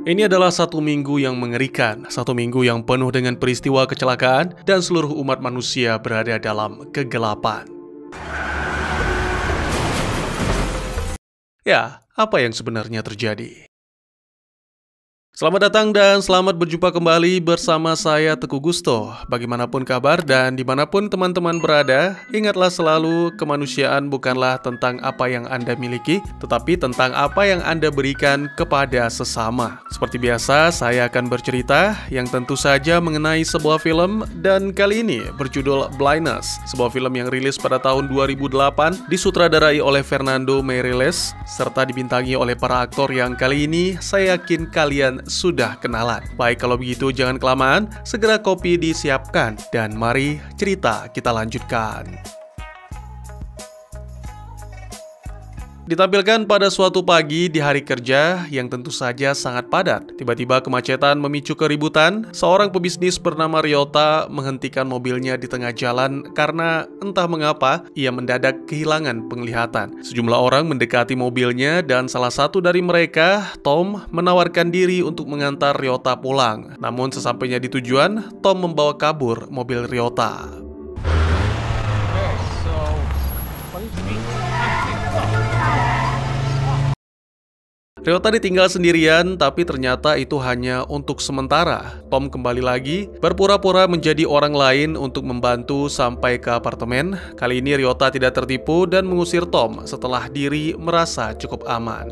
Ini adalah satu minggu yang mengerikan, satu minggu yang penuh dengan peristiwa kecelakaan dan seluruh umat manusia berada dalam kegelapan. Ya, apa yang sebenarnya terjadi? Selamat datang dan selamat berjumpa kembali bersama saya Teguh Gusto. Bagaimanapun kabar dan dimanapun teman-teman berada, ingatlah selalu kemanusiaan bukanlah tentang apa yang Anda miliki, tetapi tentang apa yang Anda berikan kepada sesama. Seperti biasa, saya akan bercerita yang tentu saja mengenai sebuah film, dan kali ini berjudul Blindness, sebuah film yang rilis pada tahun 2008, disutradarai oleh Fernando Meirelles, serta dibintangi oleh para aktor yang kali ini saya yakin kalian sudah kenalan. Baik, kalau begitu jangan kelamaan, segera kopi disiapkan dan mari cerita kita lanjutkan. Ditampilkan pada suatu pagi di hari kerja yang tentu saja sangat padat. Tiba-tiba kemacetan memicu keributan. Seorang pebisnis bernama Ryota menghentikan mobilnya di tengah jalan karena entah mengapa ia mendadak kehilangan penglihatan. Sejumlah orang mendekati mobilnya dan salah satu dari mereka, Tom, menawarkan diri untuk mengantar Ryota pulang. Namun sesampainya di tujuan, Tom membawa kabur mobil Ryota. Ryota ditinggal sendirian, tapi ternyata itu hanya untuk sementara. Tom kembali lagi, berpura-pura menjadi orang lain untuk membantu sampai ke apartemen. Kali ini Ryota tidak tertipu dan mengusir Tom setelah diri merasa cukup aman.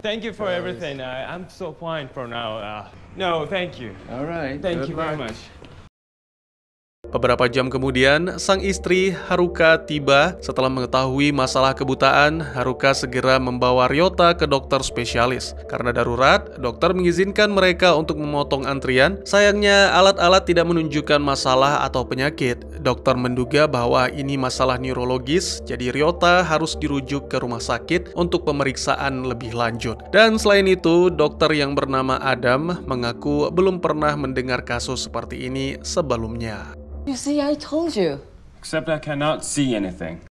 Thank you for everything. I'm so fine for now. No, thank you. All right. Thank you very much. Beberapa jam kemudian, sang istri Haruka tiba. Setelah mengetahui masalah kebutaan, Haruka segera membawa Ryota ke dokter spesialis. Karena darurat, dokter mengizinkan mereka untuk memotong antrian. Sayangnya, alat-alat tidak menunjukkan masalah atau penyakit. Dokter menduga bahwa ini masalah neurologis, jadi Ryota harus dirujuk ke rumah sakit untuk pemeriksaan lebih lanjut. Dan selain itu, dokter yang bernama Adam mengaku belum pernah mendengar kasus seperti ini sebelumnya. You see, I told you. Except I cannot see anything.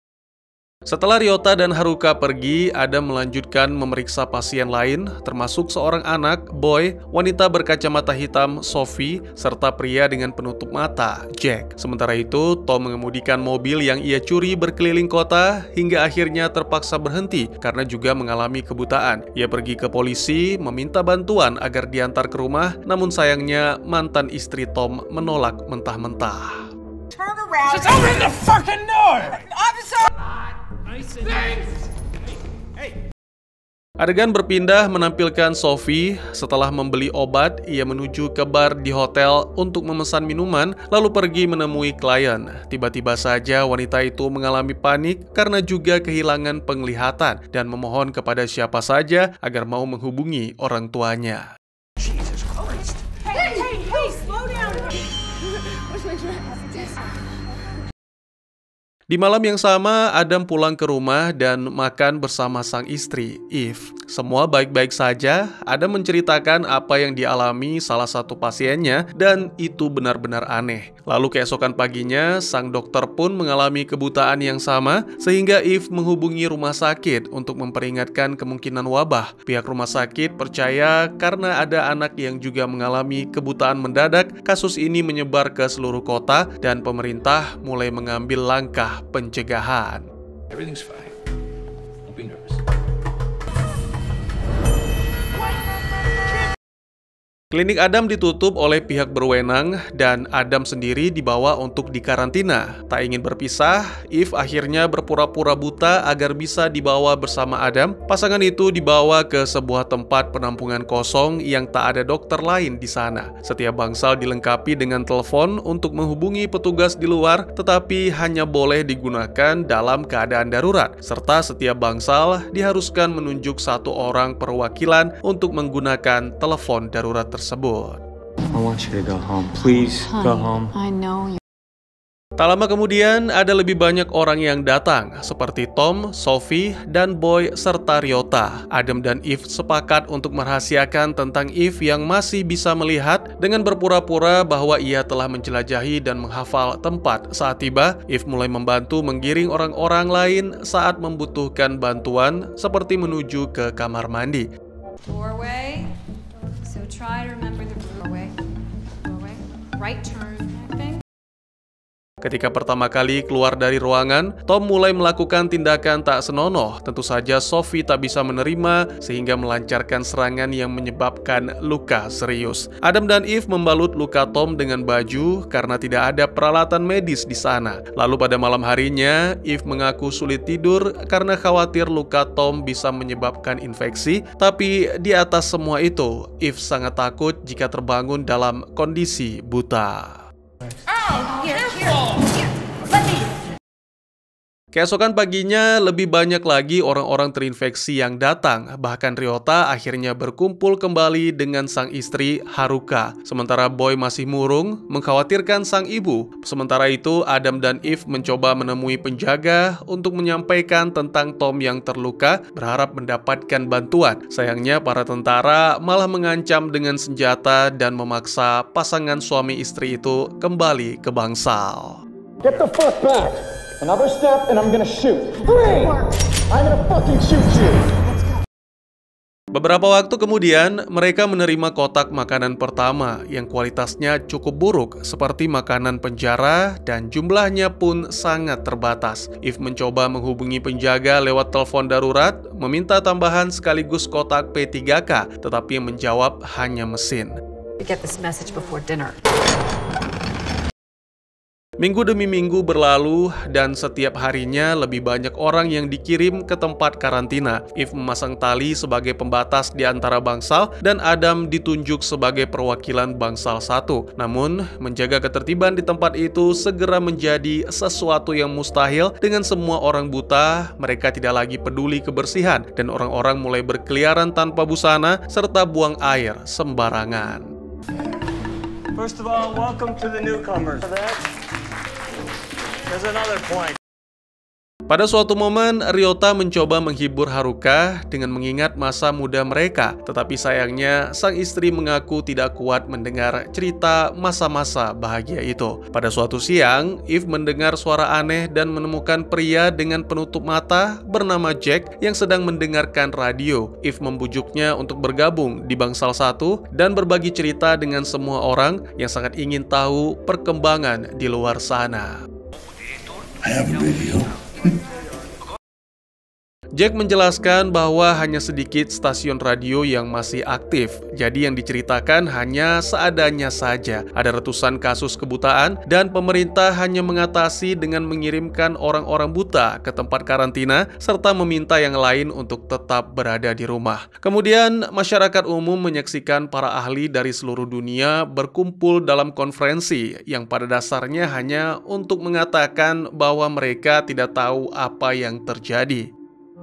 Setelah Ryota dan Haruka pergi, Adam melanjutkan memeriksa pasien lain, termasuk seorang anak, Boy, wanita berkacamata hitam, Sophie, serta pria dengan penutup mata, Jack. Sementara itu, Tom mengemudikan mobil yang ia curi berkeliling kota, hingga akhirnya terpaksa berhenti karena juga mengalami kebutaan. Ia pergi ke polisi, meminta bantuan agar diantar ke rumah, namun sayangnya mantan istri Tom menolak mentah-mentah. Turn around. Just open the fucking door! Officer! Adegan berpindah menampilkan Sophie. Setelah membeli obat, ia menuju ke bar di hotel untuk memesan minuman, lalu pergi menemui klien. Tiba-tiba saja wanita itu mengalami panik karena juga kehilangan penglihatan dan memohon kepada siapa saja agar mau menghubungi orang tuanya. Hey, slow down. Di malam yang sama, Adam pulang ke rumah dan makan bersama sang istri, Eve. Semua baik-baik saja. Adam menceritakan apa yang dialami salah satu pasiennya dan itu benar-benar aneh. Lalu keesokan paginya, sang dokter pun mengalami kebutaan yang sama sehingga Eve menghubungi rumah sakit untuk memperingatkan kemungkinan wabah. Pihak rumah sakit percaya karena ada anak yang juga mengalami kebutaan mendadak, kasus ini menyebar ke seluruh kota dan pemerintah mulai mengambil langkah pencegahan. Everything's fine. Don't be nervous. Klinik Adam ditutup oleh pihak berwenang dan Adam sendiri dibawa untuk dikarantina. Tak ingin berpisah, Eve akhirnya berpura-pura buta agar bisa dibawa bersama Adam. Pasangan itu dibawa ke sebuah tempat penampungan kosong yang tak ada dokter lain di sana. Setiap bangsal dilengkapi dengan telepon untuk menghubungi petugas di luar, tetapi hanya boleh digunakan dalam keadaan darurat. Serta setiap bangsal diharuskan menunjuk satu orang perwakilan untuk menggunakan telepon darurat tersebut. I want you to go home. Please go home. I know you. Tak lama kemudian, ada lebih banyak orang yang datang, seperti Tom, Sophie, dan Boy, serta Ryota. Adam dan Eve sepakat untuk merahasiakan tentang Eve yang masih bisa melihat dengan berpura-pura bahwa ia telah menjelajahi dan menghafal tempat. Saat tiba, Eve mulai membantu menggiring orang-orang lain saat membutuhkan bantuan, seperti menuju ke kamar mandi. Doorway. So try to remember the doorway. Right turn, I think. Ketika pertama kali keluar dari ruangan, Tom mulai melakukan tindakan tak senonoh. Tentu saja Sophie tak bisa menerima sehingga melancarkan serangan yang menyebabkan luka serius. Adam dan Eve membalut luka Tom dengan baju karena tidak ada peralatan medis di sana. Lalu pada malam harinya, Eve mengaku sulit tidur karena khawatir luka Tom bisa menyebabkan infeksi. Tapi di atas semua itu, Eve sangat takut jika terbangun dalam kondisi buta. Keesokan paginya, lebih banyak lagi orang-orang terinfeksi yang datang. Bahkan Ryota akhirnya berkumpul kembali dengan sang istri Haruka. Sementara Boy masih murung, mengkhawatirkan sang ibu. Sementara itu, Adam dan Eve mencoba menemui penjaga untuk menyampaikan tentang Tom yang terluka, berharap mendapatkan bantuan. Sayangnya, para tentara malah mengancam dengan senjata dan memaksa pasangan suami istri itu kembali ke bangsal. Get the fuck back! Another step and I'm gonna shoot. 3! I'm gonna fucking shoot you! Beberapa waktu kemudian, mereka menerima kotak makanan pertama yang kualitasnya cukup buruk, seperti makanan penjara dan jumlahnya pun sangat terbatas. Eve mencoba menghubungi penjaga lewat telepon darurat, meminta tambahan sekaligus kotak P3K, tetapi yang menjawab hanya mesin. Get this message before dinner. Minggu demi minggu berlalu dan setiap harinya lebih banyak orang yang dikirim ke tempat karantina. Eve memasang tali sebagai pembatas di antara bangsal dan Adam ditunjuk sebagai perwakilan bangsal 1. Namun, menjaga ketertiban di tempat itu segera menjadi sesuatu yang mustahil. Dengan semua orang buta, mereka tidak lagi peduli kebersihan dan orang-orang mulai berkeliaran tanpa busana serta buang air sembarangan. First of all, welcome to the newcomers. There's another point. Pada suatu momen, Ryota mencoba menghibur Haruka dengan mengingat masa muda mereka. Tetapi sayangnya, sang istri mengaku tidak kuat mendengar cerita masa-masa bahagia itu. Pada suatu siang, Eve mendengar suara aneh dan menemukan pria dengan penutup mata bernama Jack yang sedang mendengarkan radio. Eve membujuknya untuk bergabung di bangsal 1 dan berbagi cerita dengan semua orang yang sangat ingin tahu perkembangan di luar sana. I have a radio. Jack menjelaskan bahwa hanya sedikit stasiun radio yang masih aktif, jadi yang diceritakan hanya seadanya saja. Ada ratusan kasus kebutaan dan pemerintah hanya mengatasi dengan mengirimkan orang-orang buta ke tempat karantina serta meminta yang lain untuk tetap berada di rumah. Kemudian, masyarakat umum menyaksikan para ahli dari seluruh dunia berkumpul dalam konferensi yang pada dasarnya hanya untuk mengatakan bahwa mereka tidak tahu apa yang terjadi.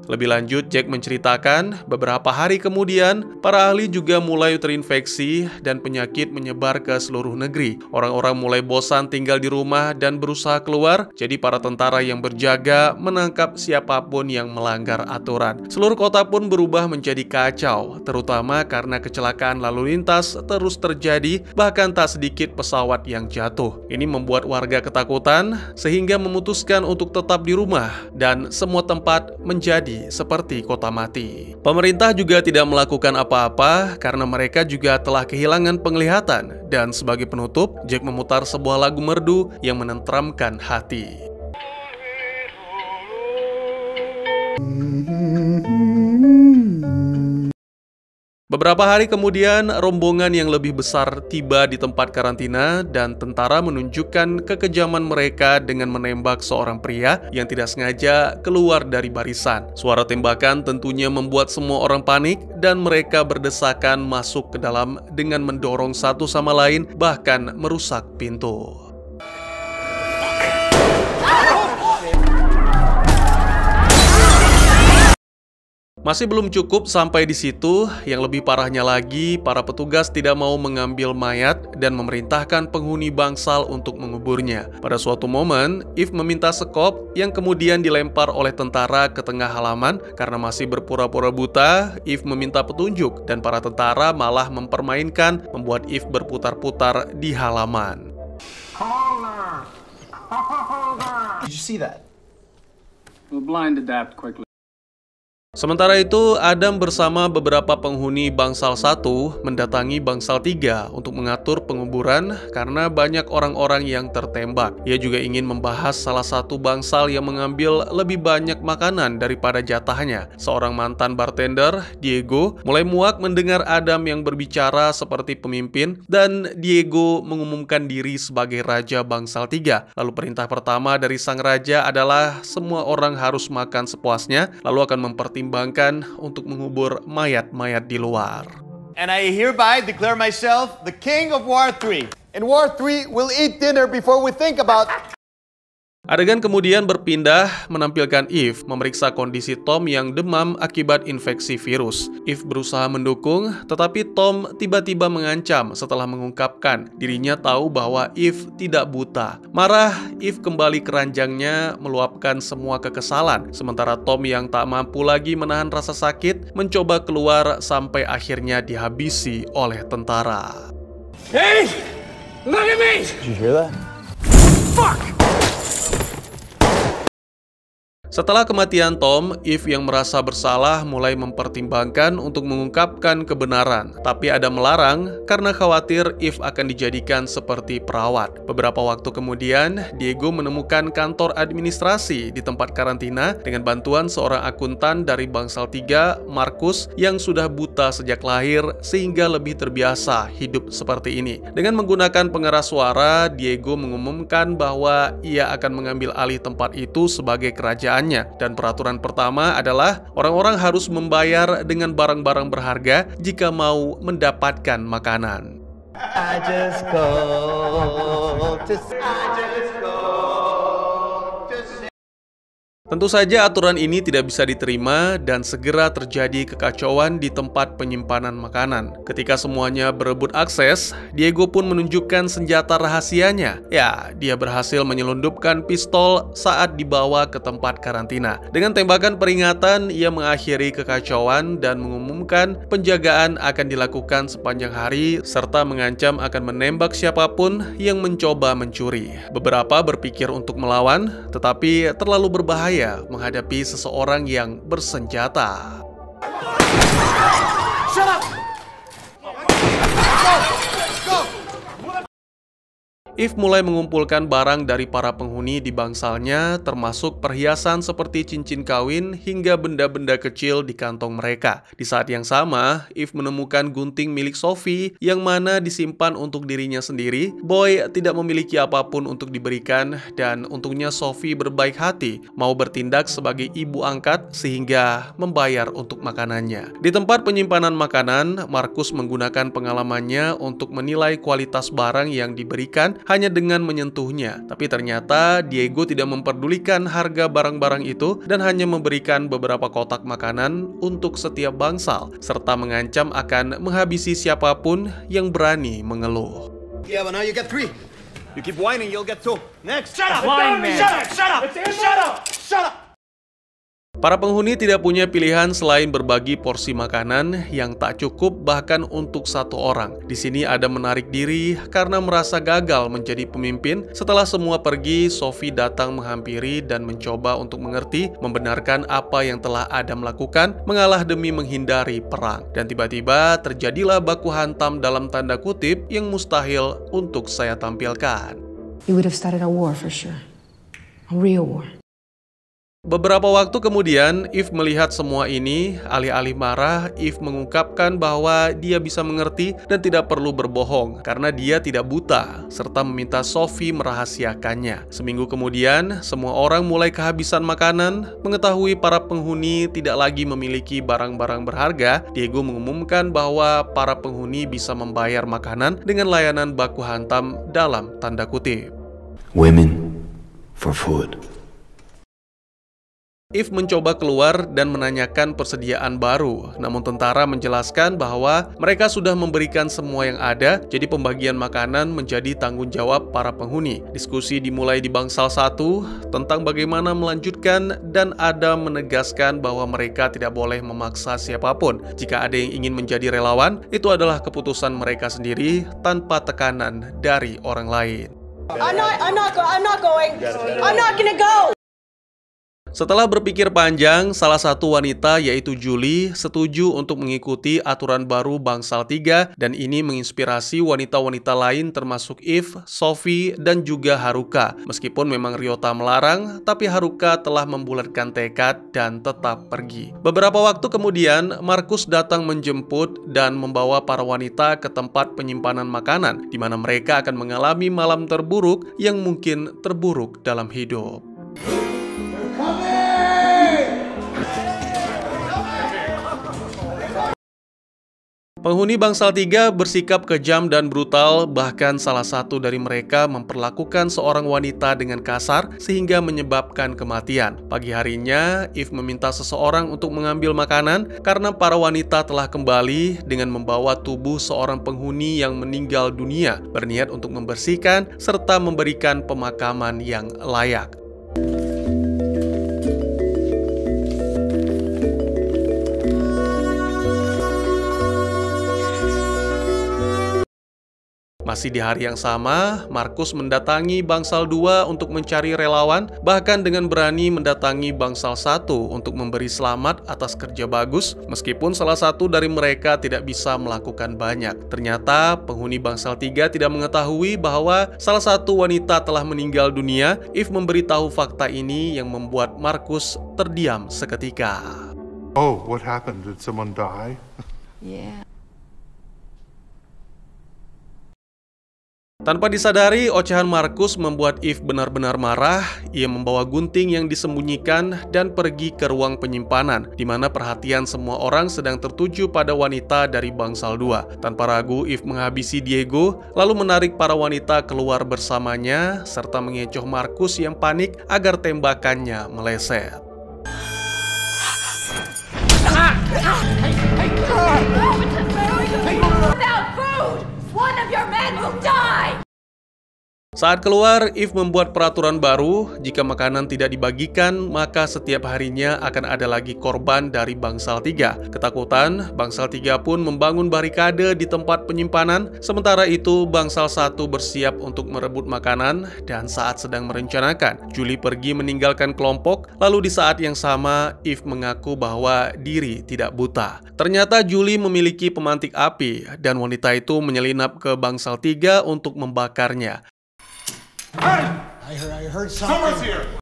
Lebih lanjut, Jack menceritakan beberapa hari kemudian, para ahli juga mulai terinfeksi dan penyakit menyebar ke seluruh negeri. Orang-orang mulai bosan tinggal di rumah dan berusaha keluar, jadi para tentara yang berjaga menangkap siapapun yang melanggar aturan. Seluruh kota pun berubah menjadi kacau, terutama karena kecelakaan lalu lintas terus terjadi, bahkan tak sedikit pesawat yang jatuh. Ini membuat warga ketakutan, sehingga memutuskan untuk tetap di rumah, dan semua tempat menjadi seperti kota mati. Pemerintah juga tidak melakukan apa-apa karena mereka juga telah kehilangan penglihatan. Dan sebagai penutup, Jack memutar sebuah lagu merdu yang menenteramkan hati. Beberapa hari kemudian, rombongan yang lebih besar tiba di tempat karantina dan tentara menunjukkan kekejaman mereka dengan menembak seorang pria yang tidak sengaja keluar dari barisan. Suara tembakan tentunya membuat semua orang panik dan mereka berdesakan masuk ke dalam dengan mendorong satu sama lain, bahkan merusak pintu. Masih belum cukup sampai di situ, yang lebih parahnya lagi, para petugas tidak mau mengambil mayat dan memerintahkan penghuni bangsal untuk menguburnya. Pada suatu momen, Eve meminta sekop yang kemudian dilempar oleh tentara ke tengah halaman. Karena masih berpura-pura buta, Eve meminta petunjuk dan para tentara malah mempermainkan, membuat Eve berputar-putar di halaman. Did you see that? The blind adapt quickly. Sementara itu, Adam bersama beberapa penghuni Bangsal 1 mendatangi Bangsal 3 untuk mengatur penguburan karena banyak orang-orang yang tertembak. Ia juga ingin membahas salah satu bangsal yang mengambil lebih banyak makanan daripada jatahnya. Seorang mantan bartender, Diego, mulai muak mendengar Adam yang berbicara seperti pemimpin dan Diego mengumumkan diri sebagai Raja Bangsal 3. Lalu perintah pertama dari sang raja adalah semua orang harus makan sepuasnya, lalu akan mempertimbangkan untuk mengubur mayat-mayat di luar. And I hereby declare myself the king of War 3. In War 3, we'll eat dinner before we think about... Adegan kemudian berpindah menampilkan Eve memeriksa kondisi Tom yang demam akibat infeksi virus. Eve berusaha mendukung, tetapi Tom tiba-tiba mengancam setelah mengungkapkan dirinya tahu bahwa Eve tidak buta. Marah, Eve kembali ke ranjangnya meluapkan semua kekesalan, sementara Tom yang tak mampu lagi menahan rasa sakit mencoba keluar sampai akhirnya dihabisi oleh tentara. Hey! Look at me! Did you hear that? Fuck! Setelah kematian Tom, Eve yang merasa bersalah mulai mempertimbangkan untuk mengungkapkan kebenaran. Tapi Adam melarang karena khawatir Eve akan dijadikan seperti perawat. Beberapa waktu kemudian, Diego menemukan kantor administrasi di tempat karantina dengan bantuan seorang akuntan dari Bangsal 3, Marcus, yang sudah buta sejak lahir sehingga lebih terbiasa hidup seperti ini. Dengan menggunakan pengeras suara, Diego mengumumkan bahwa ia akan mengambil alih tempat itu sebagai kerajaan. Dan peraturan pertama adalah orang-orang harus membayar dengan barang-barang berharga jika mau mendapatkan makanan. Tentu saja aturan ini tidak bisa diterima dan segera terjadi kekacauan di tempat penyimpanan makanan. Ketika semuanya berebut akses, Diego pun menunjukkan senjata rahasianya. Ya, dia berhasil menyelundupkan pistol saat dibawa ke tempat karantina. Dengan tembakan peringatan, ia mengakhiri kekacauan dan mengumumkan penjagaan akan dilakukan sepanjang hari serta mengancam akan menembak siapapun yang mencoba mencuri. Beberapa berpikir untuk melawan, tetapi terlalu berbahaya menghadapi seseorang yang bersenjata. Shut up! Go! Eve mulai mengumpulkan barang dari para penghuni di bangsalnya, termasuk perhiasan seperti cincin kawin hingga benda-benda kecil di kantong mereka. Di saat yang sama, Eve menemukan gunting milik Sophie yang mana disimpan untuk dirinya sendiri. Boy tidak memiliki apapun untuk diberikan dan untungnya Sophie berbaik hati mau bertindak sebagai ibu angkat sehingga membayar untuk makanannya. Di tempat penyimpanan makanan, Marcus menggunakan pengalamannya untuk menilai kualitas barang yang diberikan hanya dengan menyentuhnya. Tapi ternyata Diego tidak memperdulikan harga barang-barang itu dan hanya memberikan beberapa kotak makanan untuk setiap bangsal, serta mengancam akan menghabisi siapapun yang berani mengeluh. Yeah, but now you get 3. You keep whining, you'll get 2. Next! Shut up! Blind man. Shut up! Shut up! Shut up! Para penghuni tidak punya pilihan selain berbagi porsi makanan yang tak cukup bahkan untuk satu orang. Di sini Adam menarik diri karena merasa gagal menjadi pemimpin. Setelah semua pergi, Sophie datang menghampiri dan mencoba untuk mengerti, membenarkan apa yang telah Adam lakukan, mengalah demi menghindari perang. Dan tiba-tiba terjadilah baku hantam dalam tanda kutip yang mustahil untuk saya tampilkan. You would have started a war for sure. A real war. Beberapa waktu kemudian, Eve melihat semua ini. Alih-alih marah, Eve mengungkapkan bahwa dia bisa mengerti dan tidak perlu berbohong karena dia tidak buta, serta meminta Sophie merahasiakannya. Seminggu kemudian, semua orang mulai kehabisan makanan. Mengetahui para penghuni tidak lagi memiliki barang-barang berharga, Diego mengumumkan bahwa para penghuni bisa membayar makanan dengan layanan baku hantam dalam tanda kutip. Women for food. Eve mencoba keluar dan menanyakan persediaan baru, namun tentara menjelaskan bahwa mereka sudah memberikan semua yang ada, jadi pembagian makanan menjadi tanggung jawab para penghuni. Diskusi dimulai di Bangsal 1 tentang bagaimana melanjutkan dan Adam menegaskan bahwa mereka tidak boleh memaksa siapapun. Jika ada yang ingin menjadi relawan, itu adalah keputusan mereka sendiri tanpa tekanan dari orang lain. I'm not going. I'm not gonna go. Setelah berpikir panjang, salah satu wanita yaitu Julie setuju untuk mengikuti aturan baru Bangsal 3 dan ini menginspirasi wanita-wanita lain termasuk Eve, Sophie, dan juga Haruka. Meskipun memang Ryota melarang, tapi Haruka telah membulatkan tekad dan tetap pergi. Beberapa waktu kemudian, Marcus datang menjemput dan membawa para wanita ke tempat penyimpanan makanan, di mana mereka akan mengalami malam terburuk yang mungkin terburuk dalam hidup. Penghuni Bangsal 3 bersikap kejam dan brutal, bahkan salah satu dari mereka memperlakukan seorang wanita dengan kasar sehingga menyebabkan kematian. Pagi harinya, Eve meminta seseorang untuk mengambil makanan karena para wanita telah kembali dengan membawa tubuh seorang penghuni yang meninggal dunia, berniat untuk membersihkan serta memberikan pemakaman yang layak. Masih di hari yang sama, Marcus mendatangi Bangsal 2 untuk mencari relawan, bahkan dengan berani mendatangi Bangsal 1 untuk memberi selamat atas kerja bagus, meskipun salah satu dari mereka tidak bisa melakukan banyak. Ternyata, penghuni Bangsal 3 tidak mengetahui bahwa salah satu wanita telah meninggal dunia. Eve memberitahu fakta ini yang membuat Marcus terdiam seketika. Oh, what happened? Did someone die? Yeah. Tanpa disadari, ocehan Marcus membuat Eve benar-benar marah. Ia membawa gunting yang disembunyikan dan pergi ke ruang penyimpanan, di mana perhatian semua orang sedang tertuju pada wanita dari Bangsal 2. Tanpa ragu, Eve menghabisi Diego, lalu menarik para wanita keluar bersamanya, serta mengecoh Marcus yang panik agar tembakannya meleset. Saat keluar, Eve membuat peraturan baru, jika makanan tidak dibagikan, maka setiap harinya akan ada lagi korban dari Bangsal 3. Ketakutan, Bangsal 3 pun membangun barikade di tempat penyimpanan, sementara itu Bangsal 1 bersiap untuk merebut makanan, dan saat sedang merencanakan, Julie pergi meninggalkan kelompok, lalu di saat yang sama, Eve mengaku bahwa diri tidak buta. Ternyata Julie memiliki pemantik api, dan wanita itu menyelinap ke Bangsal 3 untuk membakarnya. I heard something.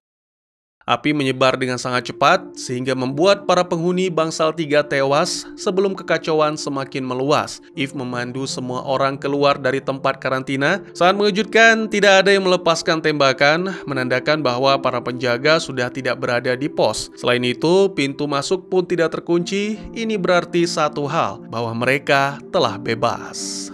Api menyebar dengan sangat cepat, sehingga membuat para penghuni Bangsal 3 tewas sebelum kekacauan semakin meluas. Eve memandu semua orang keluar dari tempat karantina. Sangat mengejutkan, tidak ada yang melepaskan tembakan, menandakan bahwa para penjaga sudah tidak berada di pos. Selain itu, pintu masuk pun tidak terkunci. Ini berarti satu hal, bahwa mereka telah bebas.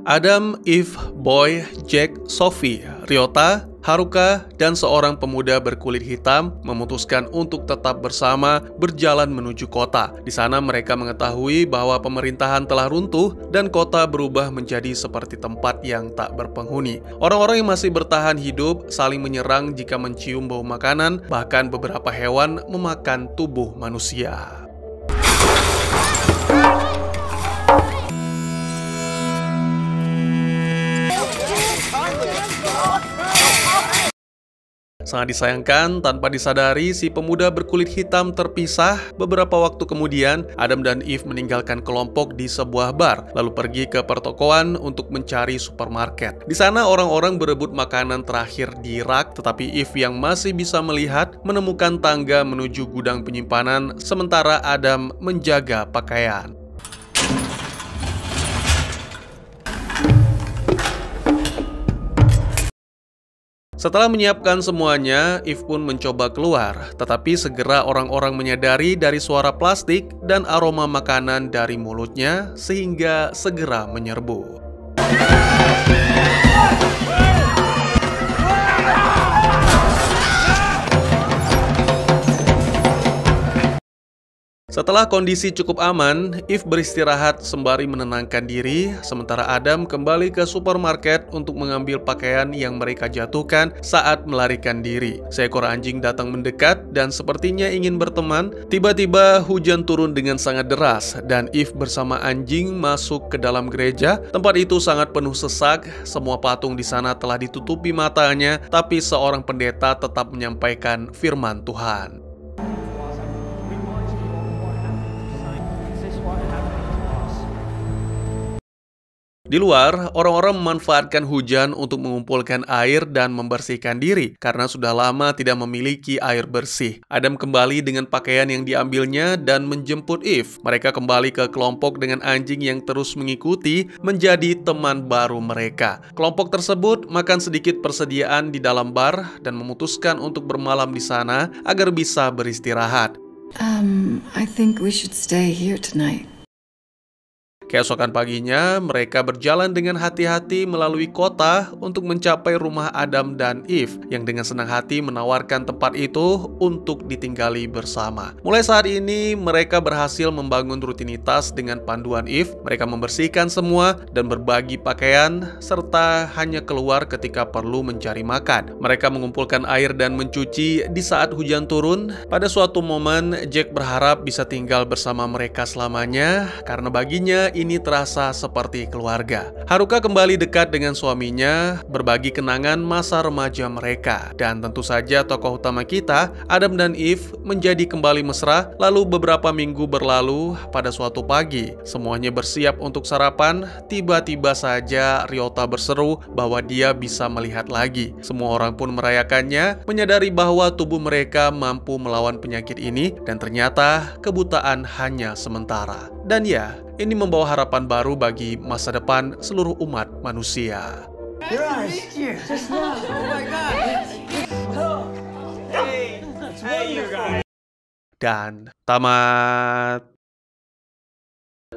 Adam, Eve, Boy, Jack, Sophie, Ryota, Haruka, dan seorang pemuda berkulit hitam memutuskan untuk tetap bersama berjalan menuju kota. Di sana mereka mengetahui bahwa pemerintahan telah runtuh dan kota berubah menjadi seperti tempat yang tak berpenghuni. Orang-orang yang masih bertahan hidup saling menyerang jika mencium bau makanan, bahkan beberapa hewan memakan tubuh manusia. Sangat disayangkan, tanpa disadari, si pemuda berkulit hitam terpisah. Beberapa waktu kemudian, Adam dan Eve meninggalkan kelompok di sebuah bar, lalu pergi ke pertokoan untuk mencari supermarket. Di sana, orang-orang berebut makanan terakhir di rak, tetapi Eve yang masih bisa melihat menemukan tangga menuju gudang penyimpanan, sementara Adam menjaga pakaian. Setelah menyiapkan semuanya, Eve pun mencoba keluar, tetapi segera orang-orang menyadari dari suara plastik dan aroma makanan dari mulutnya, sehingga segera menyerbu. Setelah kondisi cukup aman, Eve beristirahat sembari menenangkan diri, sementara Adam kembali ke supermarket untuk mengambil pakaian yang mereka jatuhkan saat melarikan diri. Seekor anjing datang mendekat dan sepertinya ingin berteman. Tiba-tiba hujan turun dengan sangat deras dan Eve bersama anjing masuk ke dalam gereja. Tempat itu sangat penuh sesak, semua patung di sana telah ditutupi matanya, tapi seorang pendeta tetap menyampaikan firman Tuhan. Di luar, orang-orang memanfaatkan hujan untuk mengumpulkan air dan membersihkan diri karena sudah lama tidak memiliki air bersih. Adam kembali dengan pakaian yang diambilnya dan menjemput Eve. Mereka kembali ke kelompok dengan anjing yang terus mengikuti menjadi teman baru mereka. Kelompok tersebut makan sedikit persediaan di dalam bar dan memutuskan untuk bermalam di sana agar bisa beristirahat. I think we should stay here tonight. Keesokan paginya, mereka berjalan dengan hati-hati melalui kota untuk mencapai rumah Adam dan Eve yang dengan senang hati menawarkan tempat itu untuk ditinggali bersama. Mulai saat ini, mereka berhasil membangun rutinitas dengan panduan Eve. Mereka membersihkan semua dan berbagi pakaian, serta hanya keluar ketika perlu mencari makan. Mereka mengumpulkan air dan mencuci di saat hujan turun. Pada suatu momen, Jack berharap bisa tinggal bersama mereka selamanya, karena baginya ini terasa seperti keluarga. Haruka kembali dekat dengan suaminya, berbagi kenangan masa remaja mereka. Dan tentu saja tokoh utama kita, Adam dan Eve, menjadi kembali mesra. Lalu beberapa minggu berlalu, pada suatu pagi, semuanya bersiap untuk sarapan. Tiba-tiba saja Ryota berseru bahwa dia bisa melihat lagi. Semua orang pun merayakannya, menyadari bahwa tubuh mereka mampu melawan penyakit ini, dan ternyata kebutaan hanya sementara. Dan ya, ini membawa harapan baru bagi masa depan seluruh umat manusia. Dan tamat.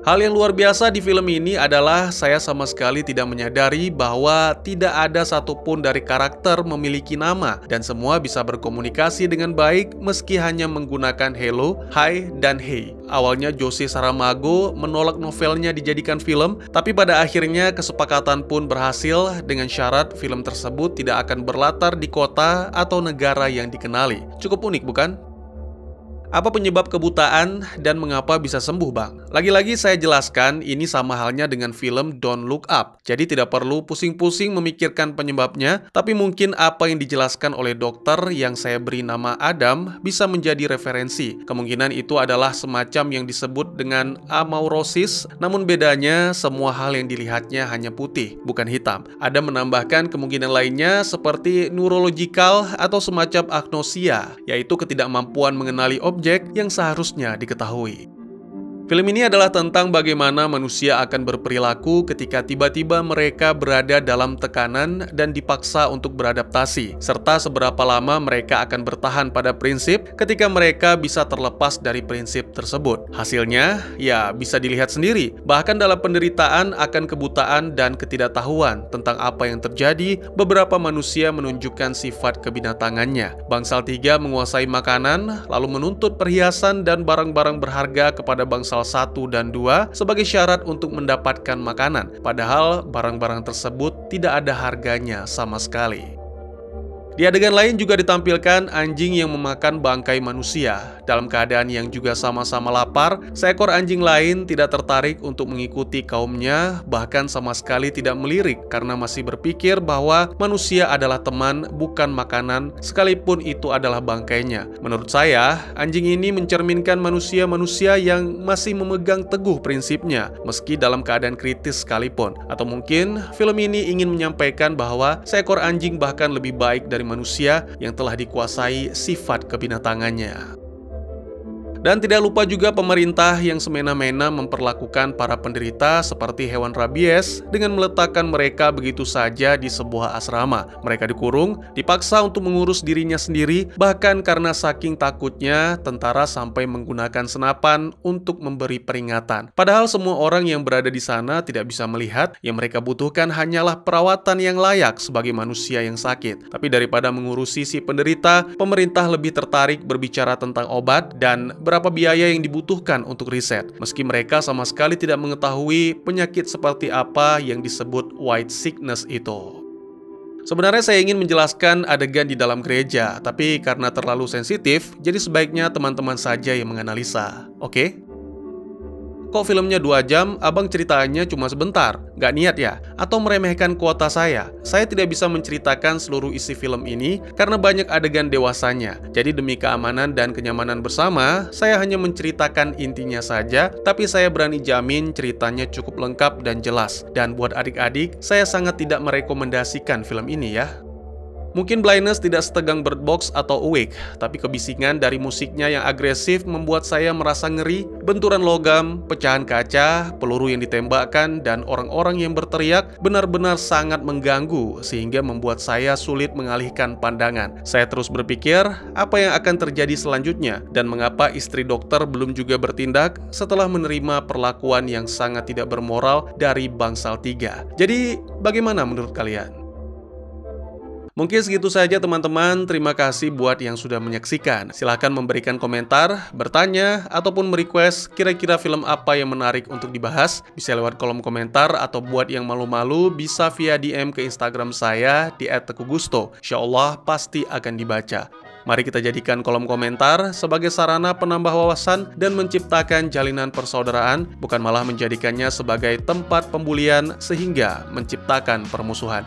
Hal yang luar biasa di film ini adalah saya sama sekali tidak menyadari bahwa tidak ada satupun dari karakter memiliki nama dan semua bisa berkomunikasi dengan baik meski hanya menggunakan hello, hi, dan hey. Awalnya Jose Saramago menolak novelnya dijadikan film, tapi pada akhirnya kesepakatan pun berhasil dengan syarat film tersebut tidak akan berlatar di kota atau negara yang dikenali. Cukup unik, bukan? Apa penyebab kebutaan dan mengapa bisa sembuh, Bang? Lagi-lagi saya jelaskan, ini sama halnya dengan film Don't Look Up. Jadi tidak perlu pusing-pusing memikirkan penyebabnya, tapi mungkin apa yang dijelaskan oleh dokter yang saya beri nama Adam bisa menjadi referensi. Kemungkinan itu adalah semacam yang disebut dengan amaurosis, namun bedanya semua hal yang dilihatnya hanya putih, bukan hitam. Adam menambahkan kemungkinan lainnya seperti neurological atau semacam agnosia, yaitu ketidakmampuan mengenali objek yang seharusnya diketahui. Film ini adalah tentang bagaimana manusia akan berperilaku ketika tiba-tiba mereka berada dalam tekanan dan dipaksa untuk beradaptasi, serta seberapa lama mereka akan bertahan pada prinsip ketika mereka bisa terlepas dari prinsip tersebut. Hasilnya, ya bisa dilihat sendiri. Bahkan dalam penderitaan akan kebutaan dan ketidaktahuan tentang apa yang terjadi, beberapa manusia menunjukkan sifat kebinatangannya. Bangsal 3 menguasai makanan, lalu menuntut perhiasan dan barang-barang berharga kepada bangsal 1 dan 2 sebagai syarat untuk mendapatkan makanan, padahal barang-barang tersebut tidak ada harganya sama sekali. Di adegan lain juga ditampilkan anjing yang memakan bangkai manusia. Dalam keadaan yang juga sama-sama lapar, seekor anjing lain tidak tertarik untuk mengikuti kaumnya, bahkan sama sekali tidak melirik karena masih berpikir bahwa manusia adalah teman, bukan makanan, sekalipun itu adalah bangkainya. Menurut saya, anjing ini mencerminkan manusia-manusia yang masih memegang teguh prinsipnya, meski dalam keadaan kritis sekalipun. Atau mungkin film ini ingin menyampaikan bahwa seekor anjing bahkan lebih baik dari manusia yang telah dikuasai sifat kebinatangannya. Dan tidak lupa juga pemerintah yang semena-mena memperlakukan para penderita seperti hewan rabies dengan meletakkan mereka begitu saja di sebuah asrama. Mereka dikurung, dipaksa untuk mengurus dirinya sendiri, bahkan karena saking takutnya tentara sampai menggunakan senapan untuk memberi peringatan. Padahal semua orang yang berada di sana tidak bisa melihat, yang mereka butuhkan hanyalah perawatan yang layak sebagai manusia yang sakit. Tapi daripada mengurusi si penderita, pemerintah lebih tertarik berbicara tentang obat dan berapa biaya yang dibutuhkan untuk riset, meski mereka sama sekali tidak mengetahui penyakit seperti apa yang disebut white sickness itu. Sebenarnya saya ingin menjelaskan adegan di dalam gereja, tapi karena terlalu sensitif, jadi sebaiknya teman-teman saja yang menganalisa, oke? Kok filmnya 2 jam, abang ceritanya cuma sebentar? Gak niat ya? Atau meremehkan kuota saya? Saya tidak bisa menceritakan seluruh isi film ini karena banyak adegan dewasanya. Jadi demi keamanan dan kenyamanan bersama, saya hanya menceritakan intinya saja, tapi saya berani jamin ceritanya cukup lengkap dan jelas. Dan buat adik-adik, saya sangat tidak merekomendasikan film ini ya. Mungkin Blindness tidak setegang Bird Box atau Awake, tapi kebisingan dari musiknya yang agresif membuat saya merasa ngeri, benturan logam, pecahan kaca, peluru yang ditembakkan, dan orang-orang yang berteriak benar-benar sangat mengganggu sehingga membuat saya sulit mengalihkan pandangan. Saya terus berpikir apa yang akan terjadi selanjutnya dan mengapa istri dokter belum juga bertindak setelah menerima perlakuan yang sangat tidak bermoral dari Bangsal 3. Jadi, bagaimana menurut kalian? Mungkin segitu saja teman-teman, terima kasih buat yang sudah menyaksikan. Silahkan memberikan komentar, bertanya, ataupun merequest kira-kira film apa yang menarik untuk dibahas. Bisa lewat kolom komentar, atau buat yang malu-malu bisa via DM ke Instagram saya di @tekugusto. Insyaallah pasti akan dibaca. Mari kita jadikan kolom komentar sebagai sarana penambah wawasan dan menciptakan jalinan persaudaraan, bukan malah menjadikannya sebagai tempat pembulian sehingga menciptakan permusuhan.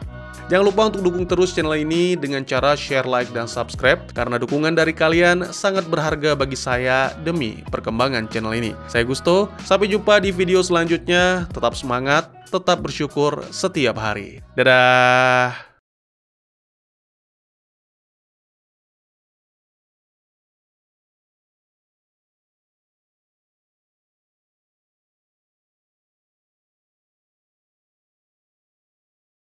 Jangan lupa untuk dukung terus channel ini dengan cara share, like, dan subscribe, karena dukungan dari kalian sangat berharga bagi saya demi perkembangan channel ini. Saya Gusto, sampai jumpa di video selanjutnya. Tetap semangat, tetap bersyukur setiap hari. Dadah!